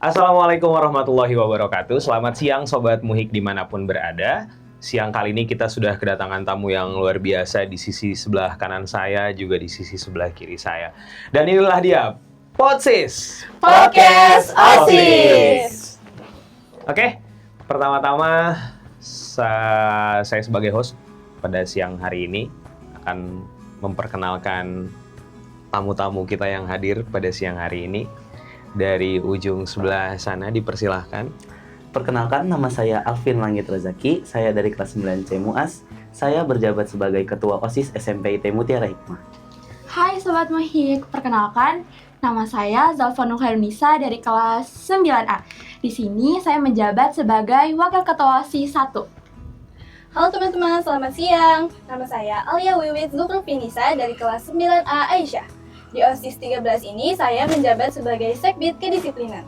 Assalamualaikum warahmatullahi wabarakatuh. Selamat siang Sobat Muhik dimanapun berada. Siang kali ini kita sudah kedatangan tamu yang luar biasa di sisi sebelah kanan saya, juga di sisi sebelah kiri saya. Dan inilah dia, Podsis Podcast OSIS. Oke, pertama-tama saya sebagai host pada siang hari ini akan memperkenalkan tamu-tamu kita yang hadir pada siang hari ini. Dari ujung sebelah sana dipersilahkan. Perkenalkan, nama saya Alvin Langit Rezaki. Saya dari kelas 9C MUAS. Saya berjabat sebagai Ketua OSIS SMP IT Mutiara Hikmah. Hai Sobat Muhik, perkenalkan nama saya Zalfa Nurhairunisa dari kelas 9A. Di sini saya menjabat sebagai Wakil Ketua OSIS 1. Halo teman-teman, selamat siang. Nama saya Alia Wiwit Zulkrufinisa dari kelas 9A Aisyah. Di OSIS 13 ini saya menjabat sebagai Sekbid Kedisiplinan.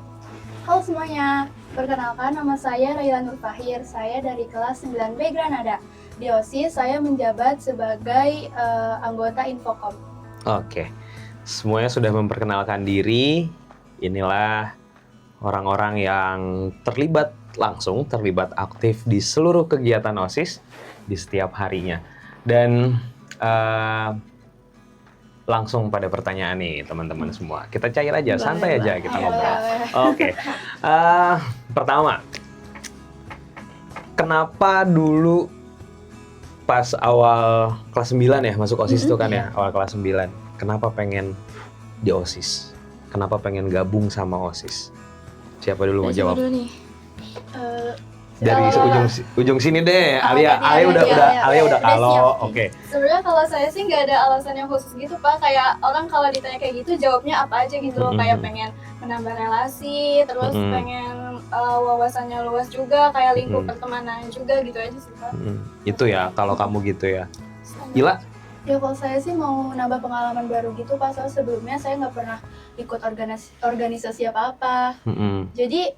Halo semuanya, perkenalkan nama saya Raila Nur Fahir. Saya dari kelas 9B Granada. Di OSIS saya menjabat sebagai anggota Infocom. Oke, semuanya sudah memperkenalkan diri. Inilah orang-orang yang terlibat aktif di seluruh kegiatan OSIS di setiap harinya. Dan langsung pada pertanyaan nih teman-teman semua. Kita cair aja, santai aja kita ngobrol. Oke. Pertama, kenapa dulu pas awal kelas 9 ya, masuk OSIS itu kan ya, awal kelas 9. Kenapa pengen di OSIS? Kenapa pengen gabung sama OSIS? Siapa dulu mau jawab? Dari ujung sini deh, Alia udah kalau oke. Sebenarnya kalau saya sih nggak ada alasan yang khusus gitu Pak. Kayak orang kalau ditanya kayak gitu jawabnya apa aja gitu. Kayak pengen menambah relasi, terus pengen wawasannya luas juga, kayak lingkup pertemanan juga gitu aja sih Pak. Itu ya, kalau kamu gitu ya. Gila. Ya kalau saya sih mau nambah pengalaman baru gitu Pak, soalnya sebelumnya saya nggak pernah ikut organisasi apa-apa. Jadi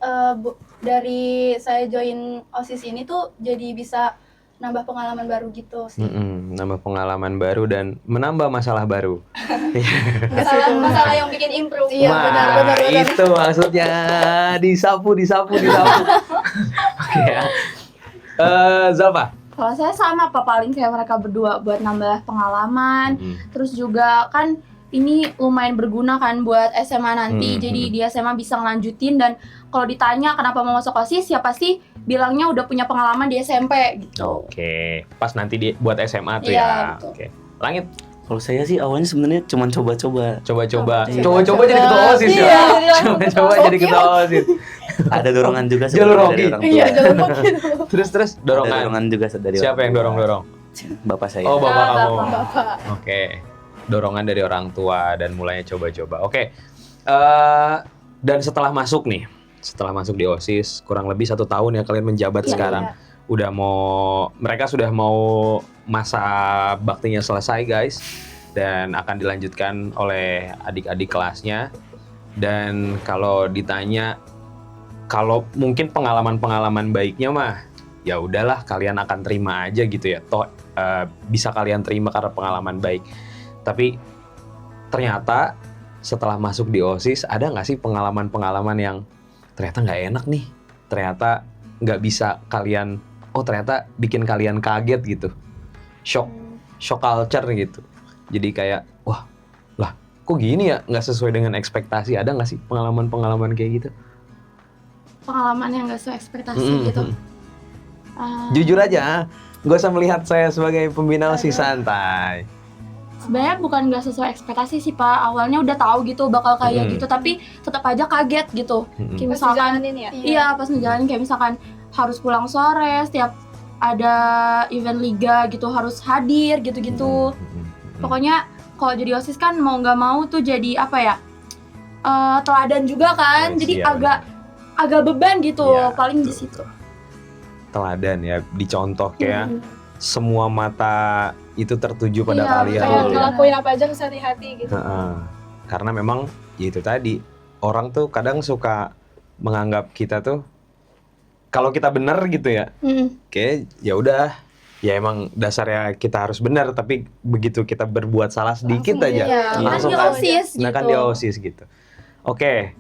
dari saya join OSIS ini tuh jadi bisa nambah pengalaman baru gitu sih. Nambah pengalaman baru dan menambah masalah baru. Masalah yang bikin improve. Iya, benar. Itu maksudnya disapu. Oke ya. Zalfa. Kalau saya sama Pak, paling kayak mereka berdua buat nambah pengalaman. Terus juga kan ini lumayan berguna kan buat SMA nanti. Jadi di SMA bisa ngelanjutin, dan kalau ditanya kenapa mau masuk OSIS ya pasti bilangnya udah punya pengalaman di SMP gitu. Oke, pas nanti buat SMA tuh Iya, ya. betul. Oke. Langit. Kalau saya sih awalnya sebenarnya cuma coba-coba. Coba-coba Iya. jadi ketua OSIS ya. Coba-coba jadi ketua OSIS. Ada dorongan juga Jalur sebenarnya hoki. dari orang tua. Terus Ada dorongan. dorongan juga dari Siapa orang yang tua. dorong? Bapak saya. Oh, bapak kamu. Bapak. Oke. Dorongan dari orang tua dan mulainya coba-coba. Oke. Dan setelah masuk di OSIS, kurang lebih 1 tahun ya kalian menjabat sekarang. Mereka sudah mau masa baktinya selesai guys, dan akan dilanjutkan oleh adik-adik kelasnya. Dan kalau ditanya, kalau mungkin pengalaman baiknya mah, ya udahlah kalian akan terima aja gitu ya. Toh bisa kalian terima karena pengalaman baik. Tapi ternyata setelah masuk di OSIS, ada nggak sih pengalaman-pengalaman yang ternyata nggak enak nih? Ternyata nggak bisa kalian, ternyata bikin kalian kaget gitu. Shock culture gitu. Jadi kayak, wah lah kok gini ya, nggak sesuai dengan ekspektasi. Ada nggak sih pengalaman-pengalaman kayak gitu? Pengalaman yang gak sesuai ekspektasi gitu. Jujur aja, gak usah melihat saya sebagai pembina OSIS, santai. Sebenarnya bukan gak sesuai ekspektasi sih Pak. Awalnya udah tahu gitu bakal kayak gitu, tapi tetap aja kaget gitu. Kayak misalkan, iya pas ngejalanin kayak misalkan harus pulang sore, setiap ada event liga gitu harus hadir gitu-gitu. Pokoknya kalau jadi OSIS kan mau nggak mau tuh jadi apa ya, teladan juga kan. Jadi agak beban gitu, paling di situ. Teladan ya, dicontoh kayak semua mata itu tertuju pada kalian. Kayak ngelakuin apa aja harus hati-hati gitu. Karena memang ya itu tadi, orang tuh kadang suka menganggap kita tuh kalau kita benar gitu ya, kayak ya udah, ya emang dasarnya kita harus benar, tapi begitu kita berbuat salah sedikit aja, langsung kan di OSIS gitu. Nah kan di OSIS gitu. Oke,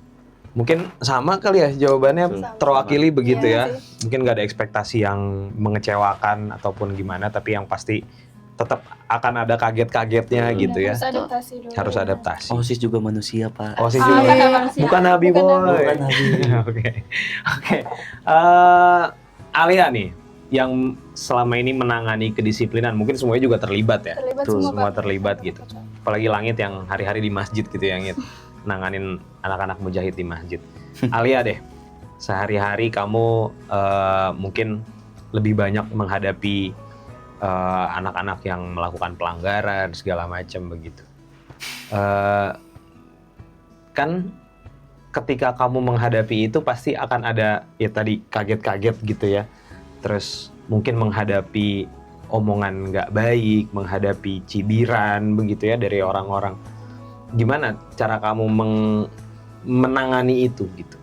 Mungkin sama kali ya jawabannya Sama. terwakili begitu Iya ya. Mungkin nggak ada ekspektasi yang mengecewakan ataupun gimana, tapi yang pasti tetap akan ada kaget-kagetnya gitu ya. Harus adaptasi dulu. Harus adaptasi. OSIS juga manusia, Pak. OSIS Ah, juga. bukan manusia. Bukan Nabi Bukan boy. Bukan Nabi. Oke. Alia nih yang selama ini menangani kedisiplinan, mungkin semuanya juga terlibat ya. Terlibat Betul, semua Pak. terlibat gitu. Apalagi Langit yang hari-hari di masjid gitu ya, Ngit. Nanganin anak-anak mujahid di masjid. Alia deh, sehari-hari kamu mungkin lebih banyak menghadapi anak-anak yang melakukan pelanggaran segala macam begitu. Kan ketika kamu menghadapi itu pasti akan ada ya tadi kaget-kaget gitu ya. Terus mungkin menghadapi omongan nggak baik, menghadapi cibiran begitu ya dari orang-orang. Gimana cara kamu menangani itu gitu?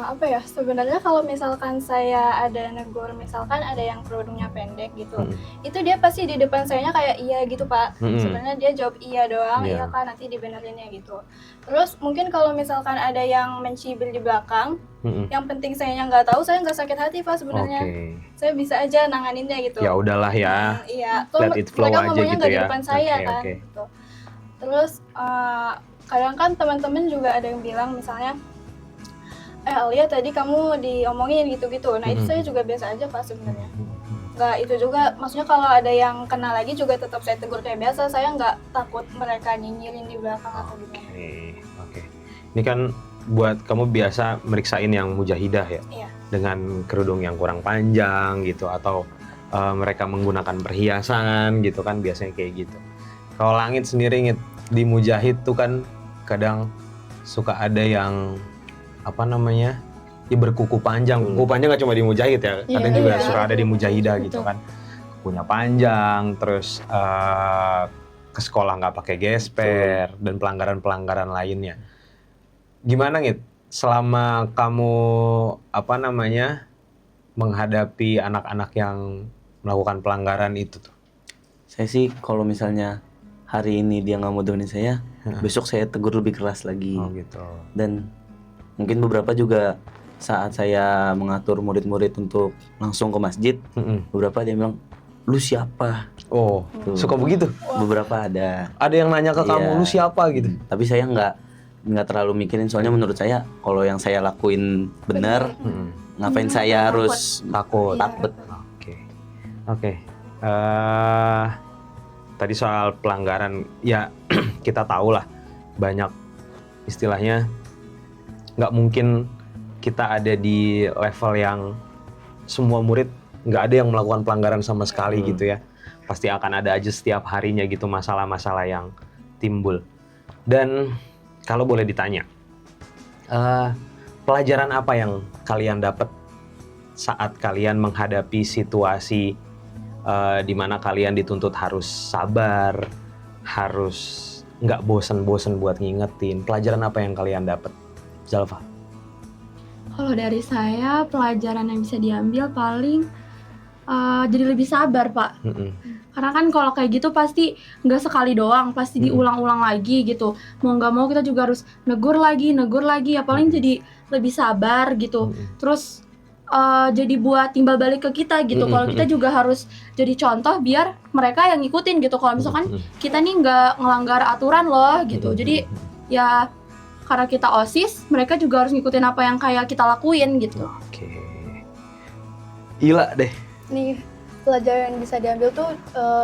Apa ya, sebenarnya kalau misalkan saya ada negur, misalkan ada yang kerudungnya pendek gitu, itu dia pasti di depan sayanya kayak iya gitu Pak. Sebenarnya dia jawab iya doang, Iya. iya Kak, nanti dibenerinnya gitu. Terus mungkin kalau misalkan ada yang mencibir di belakang, yang penting sayanya nggak tahu, saya nggak sakit hati Pak sebenarnya. Oke. Saya bisa aja nanganinnya gitu. Ya udahlah ya. Iya, Let it flow mereka aja ngomongnya gitu nggak di ya. depan saya Oke, kan. oke. Gitu. Terus kadang kan teman-teman juga ada yang bilang misalnya, Alia tadi kamu diomongin gitu-gitu. Nah itu saya juga biasa aja Pak sebenarnya. Nggak itu juga, maksudnya kalau ada yang kena lagi juga tetap saya tegur kayak biasa. Saya nggak takut mereka nyinyirin di belakang atau gimana. Oke. Ini kan buat kamu biasa meriksain yang mujahidah ya? Iya. Dengan kerudung yang kurang panjang gitu atau mereka menggunakan perhiasan gitu kan biasanya kayak gitu. Kalau Langit sendiri Ngit, di mujahid tuh kan kadang suka ada yang apa namanya ya berkuku panjang. Kuku panjang nggak cuma di mujahid ya, kadang juga iya. suka ada di mujahidah gitu Betul. kan. Kukunya panjang, terus ke sekolah nggak pakai gesper dan pelanggaran-pelanggaran lainnya. Gimana Ngit? Selama kamu apa namanya menghadapi anak-anak yang melakukan pelanggaran itu tuh? Saya sih kalau misalnya hari ini dia nggak mau dengerin saya, besok saya tegur lebih keras lagi. Oh gitu. Dan mungkin beberapa juga saat saya mengatur murid-murid untuk langsung ke masjid, beberapa dia bilang, lu siapa? Oh, Tuh. suka begitu? Beberapa ada. Ada yang nanya ke kamu, Iya. lu siapa gitu? Tapi saya nggak terlalu mikirin, soalnya menurut saya kalau yang saya lakuin benar, ngapain saya harus Takut. takut? Oke. Oke. Tadi soal pelanggaran, ya kita tahu lah banyak istilahnya nggak mungkin kita ada di level yang semua murid nggak ada yang melakukan pelanggaran sama sekali gitu ya. Pasti akan ada aja setiap harinya gitu masalah-masalah yang timbul. Dan kalau boleh ditanya, pelajaran apa yang kalian dapat saat kalian menghadapi situasi di mana kalian dituntut harus sabar, harus nggak bosen-bosen buat ngingetin? Pelajaran apa yang kalian dapat, Zalfa? Kalau dari saya, pelajaran yang bisa diambil paling jadi lebih sabar, Pak. Karena kan kalau kayak gitu pasti nggak sekali doang, pasti diulang-ulang lagi gitu. Mau nggak mau kita juga harus negur lagi, ya paling jadi lebih sabar gitu. Terus jadi buat timbal balik ke kita gitu. Kalau kita juga harus jadi contoh biar mereka yang ngikutin gitu. Kalau misalkan kita nih nggak ngelanggar aturan loh gitu. Jadi ya karena kita OSIS, mereka juga harus ngikutin apa yang kayak kita lakuin gitu. Oke. Gila deh. Nih pelajaran yang bisa diambil tuh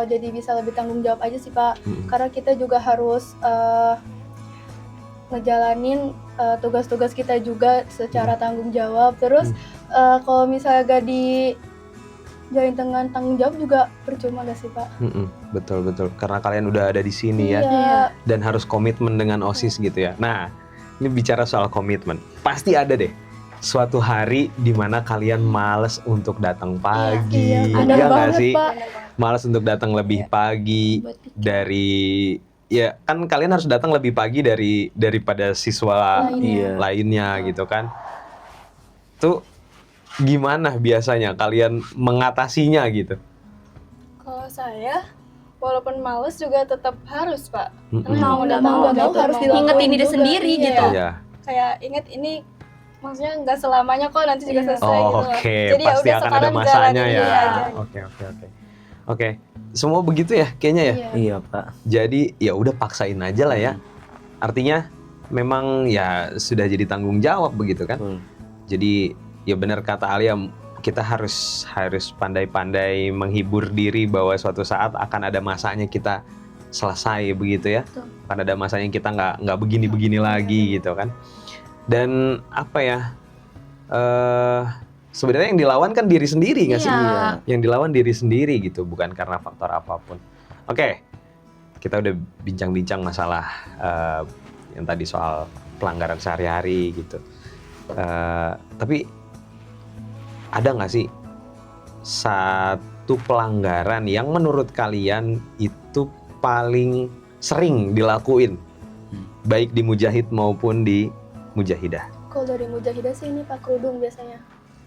jadi bisa lebih tanggung jawab aja sih Pak. Karena kita juga harus ngejalanin tugas-tugas kita juga secara tanggung jawab. Terus kalau misalnya gak dijalin dengan tanggung jawab juga percuma gak sih Pak? Betul. Karena kalian udah ada di sini ya. Iya. Dan harus komitmen dengan OSIS gitu ya. Nah, ini bicara soal komitmen. Pasti ada deh suatu hari di mana kalian males untuk datang pagi. Iya, ada Ya nggak banget sih? Pak. Males untuk datang lebih pagi dari ya kan kalian harus datang lebih pagi daripada siswa lainnya gitu kan. Tuh gimana biasanya kalian mengatasinya gitu? Kalau saya, walaupun males juga tetap harus Pak. Karena Mau udah nggak mau tahu gitu. harus dilakuin Ngingetin diri juga. sendiri Iya. gitu. Ya, kayak inget ini maksudnya nggak selamanya kok, nanti juga selesai gitu loh. Oke, Jadi ya pasti udah akan ada sekarang masanya jalanin ya. dulu aja. Oke. Semua begitu ya kayaknya ya. Iya. Iya Pak. Jadi ya udah paksain aja lah ya. Artinya memang ya sudah jadi tanggung jawab begitu kan. Betul. Jadi ya benar kata Alia, kita harus pandai-pandai menghibur diri bahwa suatu saat akan ada masanya kita selesai begitu ya. Betul. Akan ada masanya kita nggak begini-begini lagi gitu kan. Dan apa ya? Sebenarnya yang dilawan kan diri sendiri nggak sih? Iya. Yang dilawan diri sendiri gitu, bukan karena faktor apapun. Oke, kita udah bincang-bincang masalah yang tadi soal pelanggaran sehari-hari gitu. Tapi ada nggak sih satu pelanggaran yang menurut kalian itu paling sering dilakuin, baik di mujahid maupun di mujahidah? Kalau dari mujahidah sih ini Pak, kerudung biasanya.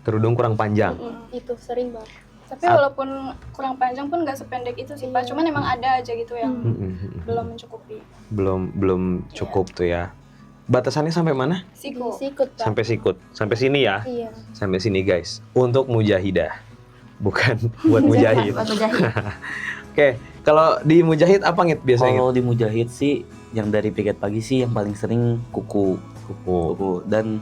Kerudung kurang panjang. Itu sering banget. Tapi walaupun kurang panjang pun nggak sependek itu sih Pak, cuman emang ada aja gitu yang belum mencukupi. Belum cukup tuh ya. Batasannya sampai mana? Siku. Sikut Pak. Sampai sikut. Sampai sini ya. Iya. Sampai sini guys. Untuk mujahidah. Bukan buat mujahid. Buat mujahid. Oke, kalau di mujahid apa ngit biasanya? Kalau di mujahid sih yang dari piket pagi sih yang paling sering kuku dan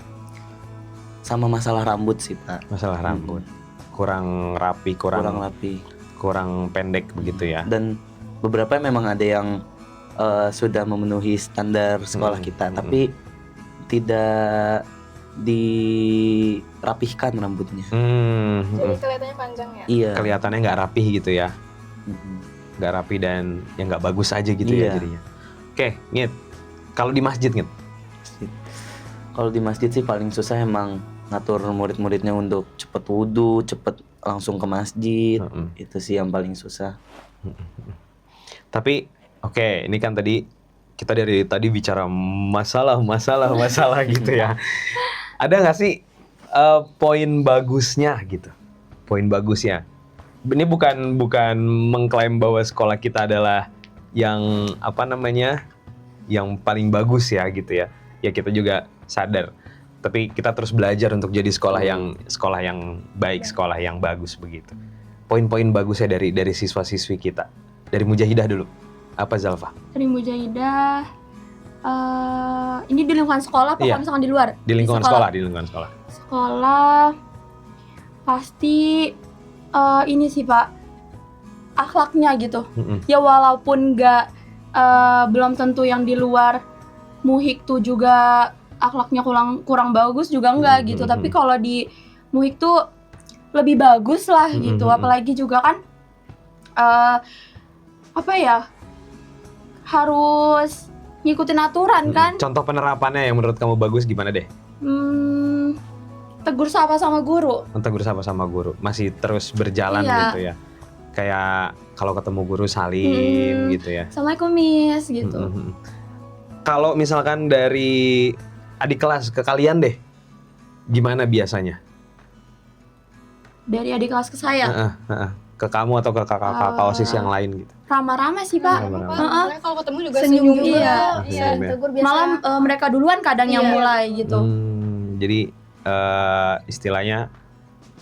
sama masalah rambut sih Pak. Masalah rambut. Kurang rapi, Kurang rapi. kurang pendek begitu ya. Dan beberapa memang ada yang sudah memenuhi standar sekolah kita, tapi tidak dirapihkan rambutnya. Jadi kelihatannya panjang ya. Iya. Kelihatannya nggak rapih gitu ya. Nggak rapi dan yang nggak bagus aja gitu ya Iya. jadinya. Oke, ngit. Kalau di masjid ngit? Kalau di masjid sih paling susah emang ngatur murid-muridnya untuk cepet wudhu, cepet langsung ke masjid. Itu sih yang paling susah. Tapi oke, ini kan tadi kita dari tadi bicara masalah gitu ya. Ada nggak sih poin bagusnya gitu? Poin bagusnya. Ini bukan mengklaim bahwa sekolah kita adalah yang apa namanya, yang paling bagus ya gitu ya. Ya kita juga sadar. Tapi kita terus belajar untuk jadi sekolah yang baik, sekolah yang bagus begitu. Poin-poin bagusnya dari siswa-siswi kita. Dari mujahidah dulu. Apa Zalfa? Dari mujahidah, ini di lingkungan sekolah apa Iya. kalau misalkan di luar? Di lingkungan sekolah, di lingkungan sekolah. Sekolah pasti ini sih Pak, akhlaknya gitu. Ya walaupun nggak belum tentu yang di luar muhik tuh juga akhlaknya kurang bagus juga enggak gitu. Tapi kalau di muhik tuh lebih bagus lah gitu. Apalagi juga kan apa ya, harus ngikutin aturan kan. Contoh penerapannya yang menurut kamu bagus gimana deh? Tegur sapa sama guru. Tegur sapa sama guru masih terus berjalan gitu ya. Kayak kalau ketemu guru salim gitu ya. Assalamualaikum Miss gitu. Kalau misalkan dari adik kelas ke kalian deh, gimana biasanya? Dari adik kelas ke saya. Ke kamu atau ke kakak-kakak OSIS yang lain gitu? Ramah-ramah sih Pak. Mereka kalau ketemu juga Senyum senyum juga. juga. Iya. Tegur biasa. Malah mereka duluan kadang yang mulai gitu. Jadi istilahnya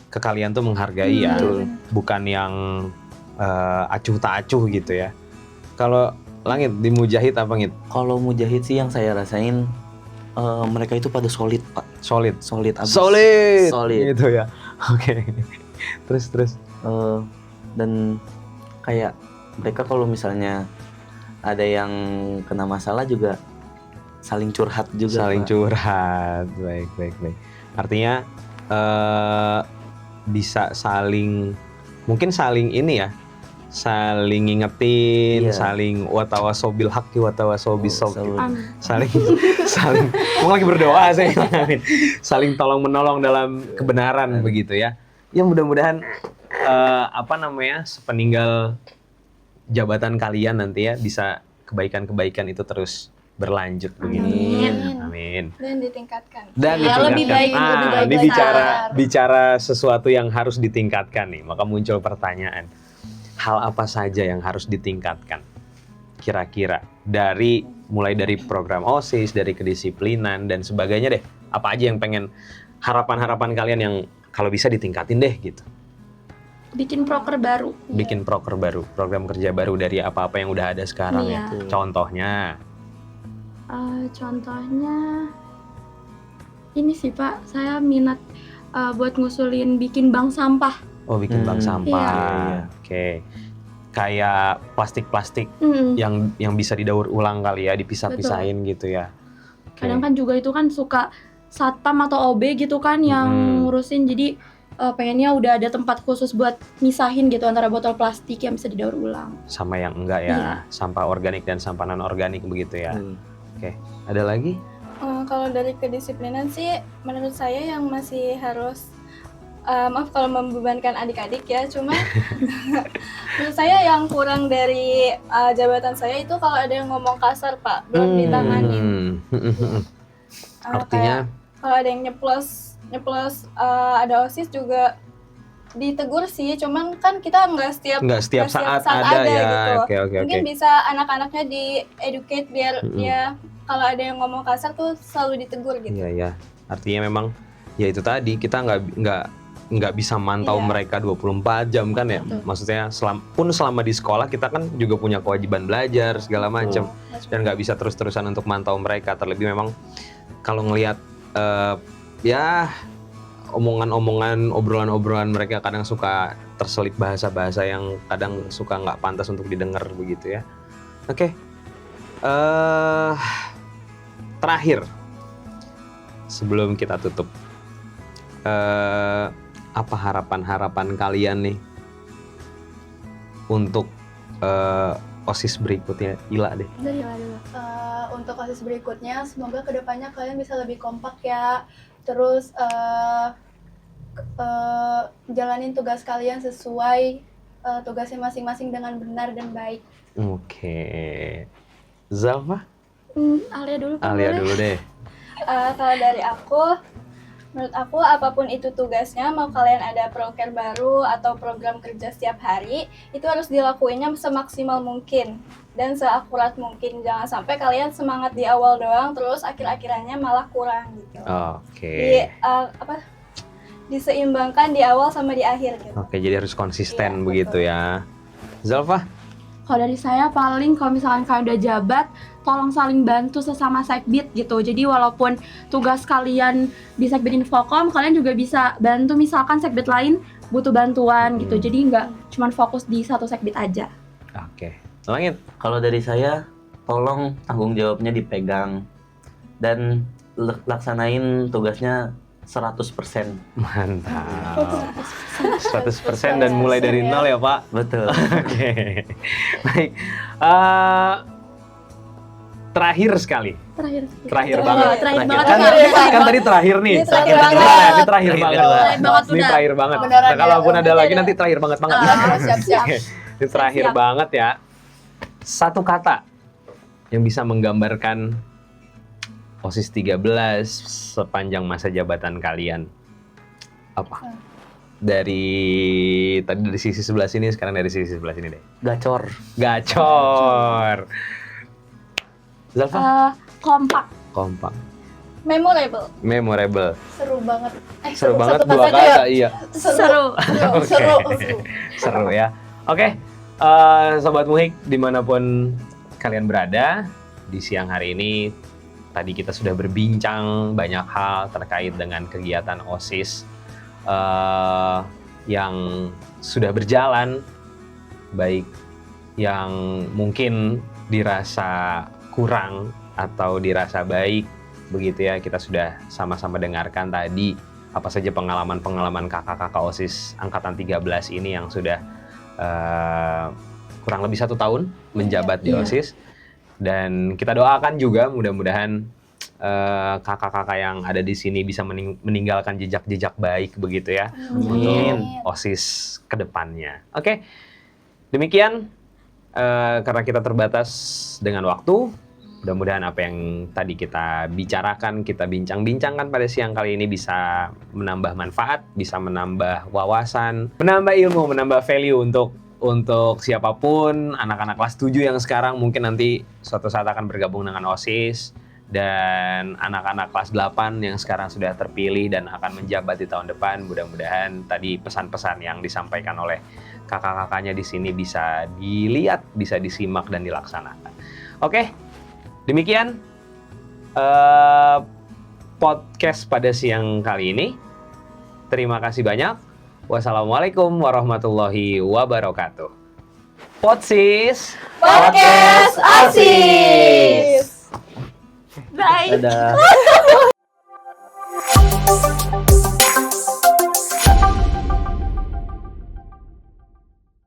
ke kalian tuh menghargai ya, bukan yang acuh tak acuh gitu ya. Kalau Langit di mujahid apa Ngit? Kalau mujahid sih yang saya rasain mereka itu pada solid Pak. Solid Abis. Solid gitu ya. Oke. Terus dan kayak mereka kalau misalnya ada yang kena masalah juga saling curhat juga. saling Pak. curhat. Baik. Artinya bisa mungkin saling ini ya, saling ngingetin, saling watawasobil haqqi watawasobis shobr. Saling Kamu lagi berdoa saya. Saling tolong menolong dalam kebenaran begitu ya. Ya mudah-mudahan sepeninggal jabatan kalian nanti ya bisa kebaikan-kebaikan itu terus berlanjut begini. Amin. Dan ditingkatkan. Lebih baik, lebih baik. Ini bicara sesuatu yang harus ditingkatkan nih, maka muncul pertanyaan. Hal apa saja yang harus ditingkatkan? kira-kira mulai dari program OSIS, dari kedisiplinan dan sebagainya deh. Apa aja yang pengen harapan-harapan kalian yang kalau bisa ditingkatin deh gitu. Bikin proker baru. Bikin proker baru, program kerja baru dari apa-apa yang udah ada sekarang ya. Iya. Contohnya Contohnya ini sih Pak, saya minat buat ngusulin bikin bank sampah. oh bikin bank sampah. Iya. Oke. Kayak plastik-plastik yang bisa didaur ulang kali ya, dipisah-pisahin gitu ya. Oke. Kadang kan juga itu kan suka satpam atau OB gitu kan yang ngurusin, jadi pengennya udah ada tempat khusus buat misahin gitu antara botol plastik yang bisa didaur ulang. Sama yang enggak ya, Iya. sampah organik dan sampah non organik begitu ya. Oke, ada lagi? Kalau dari kedisiplinan sih, menurut saya yang masih harus maaf kalau membebankan adik-adik ya, cuma menurut saya yang kurang dari jabatan saya itu kalau ada yang ngomong kasar Pak, belum ditanganin. Artinya? Kayak kalau ada yang nyeplos ada OSIS juga ditegur sih, cuman kan kita nggak setiap saat ada ya. gitu. Oke. Mungkin bisa anak-anaknya di-educate biar dia kalau ada yang ngomong kasar tuh selalu ditegur gitu. Iya. Artinya memang ya itu tadi, kita nggak bisa mantau mereka 24 jam kan ya. Maksudnya selama di sekolah kita kan juga punya kewajiban belajar segala macam dan nggak bisa terus-terusan untuk mantau mereka. Terlebih memang kalau ngelihat ya omongan-omongan, obrolan-obrolan mereka kadang suka terselip bahasa-bahasa yang kadang suka nggak pantas untuk didengar begitu ya. Oke. Terakhir sebelum kita tutup, apa harapan-harapan kalian nih untuk OSIS berikutnya? Ila deh. Untuk OSIS berikutnya, semoga kedepannya kalian bisa lebih kompak ya. Terus jalanin tugas kalian sesuai tugasnya masing-masing dengan benar dan baik. Oke. Zalfa? Alia dulu Pak. Alia dulu deh. Kalau dari aku, menurut aku apapun itu tugasnya, mau kalian ada proker baru atau program kerja setiap hari, itu harus dilakuinnya semaksimal mungkin dan seakurat mungkin. Jangan sampai kalian semangat di awal doang, terus akhir-akhirannya malah kurang gitu. Oke. Diseimbangkan di awal sama di akhir gitu. Oke, jadi harus konsisten Iya, begitu betul. ya. Zalfa? Kalau dari saya paling kalau misalkan kalian udah jabat, tolong saling bantu sesama sekbid gitu. Jadi walaupun tugas kalian di sekbid Infocom, kalian juga bisa bantu misalkan sekbid lain butuh bantuan gitu. Jadi nggak cuma fokus di satu sekbid aja. Oke. Langit? Kalau dari saya, tolong tanggung jawabnya dipegang dan laksanain tugasnya 100%. Mantap. 100% dan mulai dari nol ya Pak? Betul. Oke. Baik. Terakhir sekali. Terakhir banget. Terakhir banget. Kan tadi terakhir nih. Ini terakhir Nah, banget. ini terakhir banget. Terakhir banget Ini udah. terakhir banget. Beneran Nah, kalaupun ya, ada udah lagi ya. nanti terakhir banget. Siap-siap. Ini terakhir Siap. banget ya. Satu kata yang bisa menggambarkan OSIS 13 sepanjang masa jabatan kalian. Apa? Dari sisi sebelah sini, sekarang dari sisi sebelah sini deh. Gacor. Gacor. Zalfa? Kompak. Kompak. Memorable. Memorable. Seru banget. Seru banget satu dua kata aja kata, iya. Seru. Seru. Seru ya. Oke, Sobat Muhik dimanapun kalian berada, di siang hari ini tadi kita sudah berbincang banyak hal terkait dengan kegiatan OSIS yang sudah berjalan, baik yang mungkin dirasa kurang atau dirasa baik, begitu ya. Kita sudah sama-sama dengarkan tadi apa saja pengalaman-pengalaman kakak-kakak OSIS Angkatan 13 ini yang sudah kurang lebih 1 tahun menjabat di OSIS. Dan kita doakan juga mudah-mudahan kakak-kakak yang ada di sini bisa meninggalkan jejak-jejak baik begitu ya untuk OSIS ke depannya. Oke, demikian karena kita terbatas dengan waktu, mudah-mudahan apa yang tadi kita bicarakan, kita bincang-bincangkan pada siang kali ini bisa menambah manfaat, bisa menambah wawasan, menambah ilmu, menambah value untuk untuk siapapun anak-anak kelas 7 yang sekarang mungkin nanti suatu saat akan bergabung dengan OSIS, dan anak-anak kelas 8 yang sekarang sudah terpilih dan akan menjabat di tahun depan, mudah-mudahan tadi pesan-pesan yang disampaikan oleh kakak-kakaknya di sini bisa dilihat, bisa disimak dan dilaksanakan. Oke, demikian podcast pada siang kali ini. Terima kasih banyak. Wassalamualaikum warahmatullahi wabarakatuh. Potsis Podcast OSIS. Bye. Dadah.